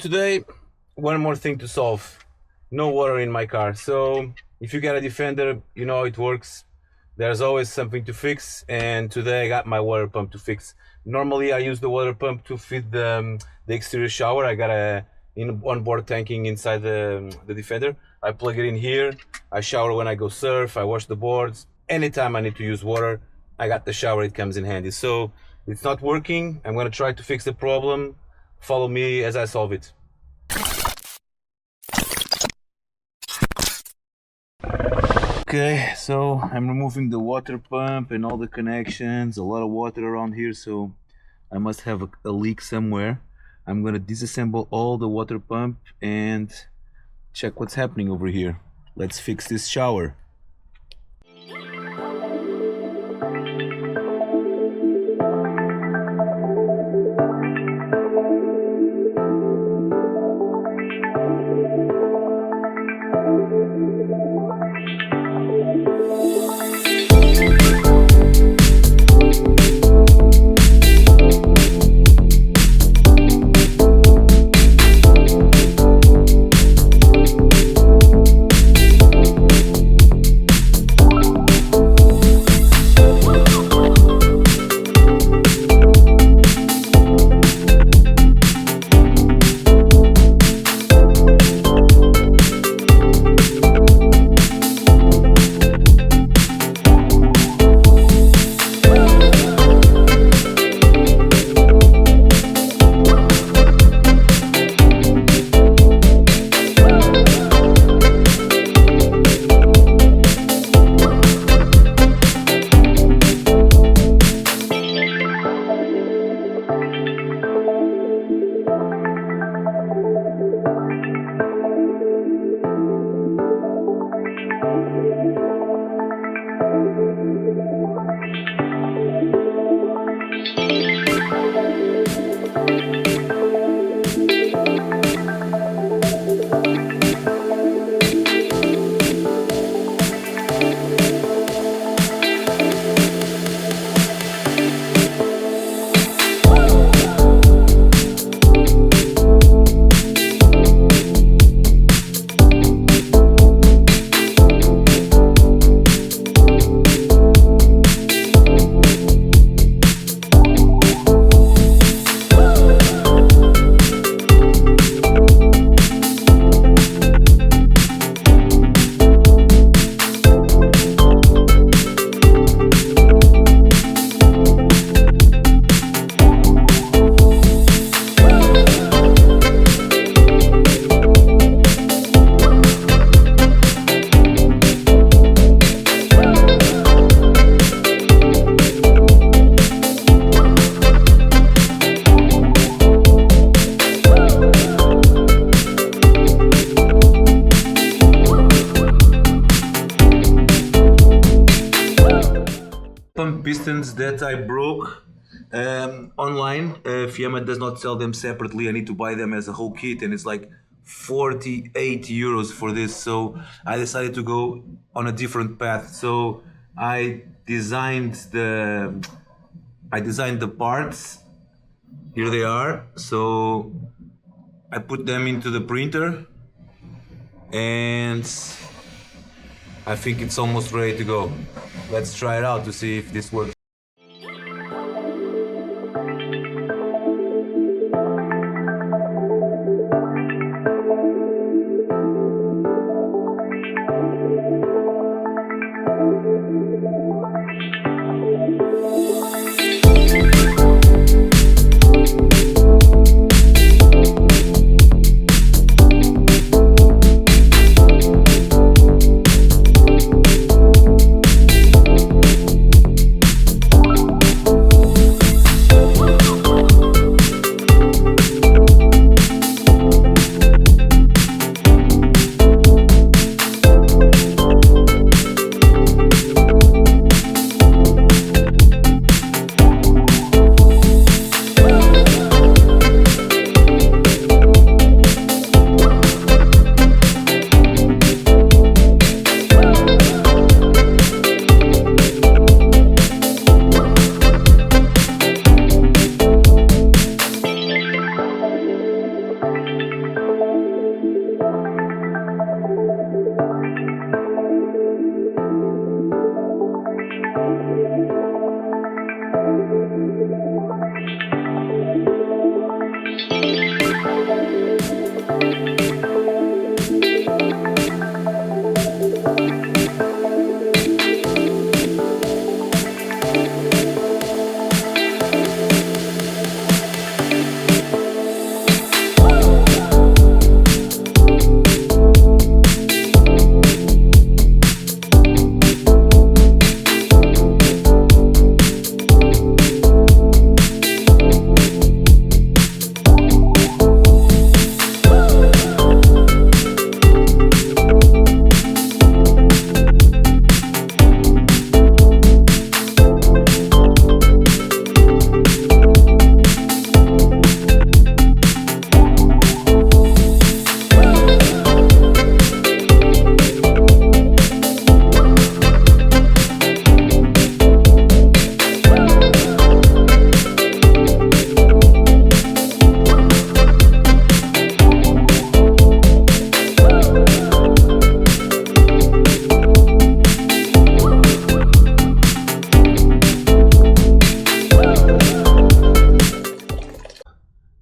Today, one more thing to solve. No water in my car. So if you get a Defender, you know how it works. There's always something to fix, and today I got my water pump to fix. Normally I use the water pump to feed the exterior shower. I got a onboard tanking inside the Defender. I plug it in here. I shower when I go surf. I wash the boards. Anytime I need to use water, I got the shower. It comes in handy. So it's not working. I'm gonna try to fix the problem. Follow me as I solve it. Okay, so I'm removing the water pump and all the connections. A lot of water around here, so I must have a leak somewhere. I'm gonna disassemble all the water pump and check what's happening over here. Let's fix this shower. Pump pistons that I broke online. Fiamma does not sell them separately. I need to buy them as a whole kit, and it's like 48 euros for this. So I decided to go on a different path. So I designed the parts. Here they are. So I put them into the printer, and I think it's almost ready to go. Let's try it out to see if this works.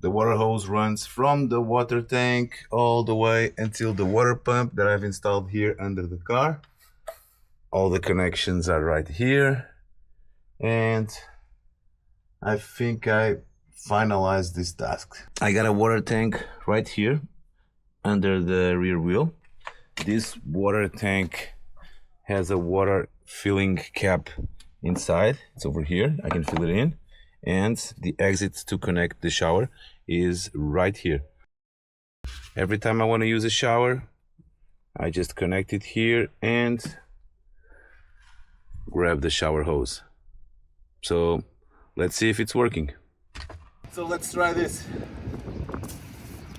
The water hose runs from the water tank all the way until the water pump that I've installed here under the car. All the connections are right here. And I think I finalized this task. I got a water tank right here under the rear wheel. This water tank has a water filling cap inside. It's over here. I can fill it in. And the exit to connect the shower is right here. Every time I want to use a shower, I just connect it here and grab the shower hose. So let's see if it's working. So let's try this.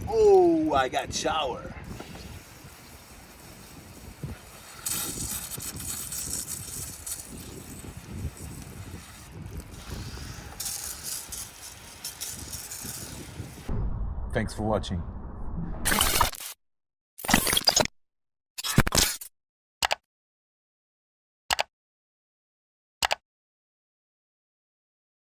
Oh, I got shower. Thanks for watching.